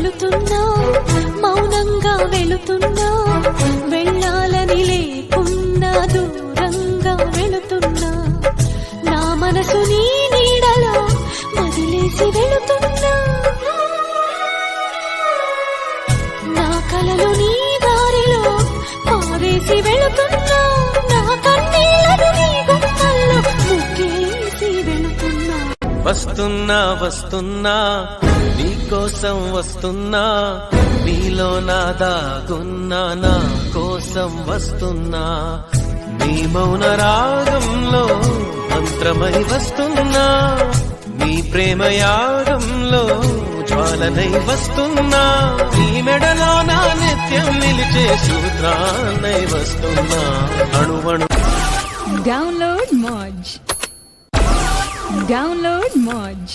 వెళుతున్నా మౌనంగా వెళుతున్నా వెళ్ళాలని లేకున్నా దూరంగా వెళుతున్నా నా మనసు నీ నీడలో వదిలేసి వెళుతున్నా నా కలలు నీ దారిలో పారేసి వెళుతున్నా నా కన్నీళ్లను నీ గుమ్మల్లో ముగ్గేసి వెళుతున్నా వస్తున్నా వస్తున్నా నీకోసం వస్తున్నా నీలో నా దాగున్నా నా కోసం వస్తున్నా నీ మౌన రాగంలో మంత్రమై వస్తున్నా నీ ప్రేమ యాగంలో జ్వాలనై వస్తున్నా నీ మెడలో నా నిత్యం నిలిచే సూత్రాన్నై వస్తున్నా అణువణు Download Moj.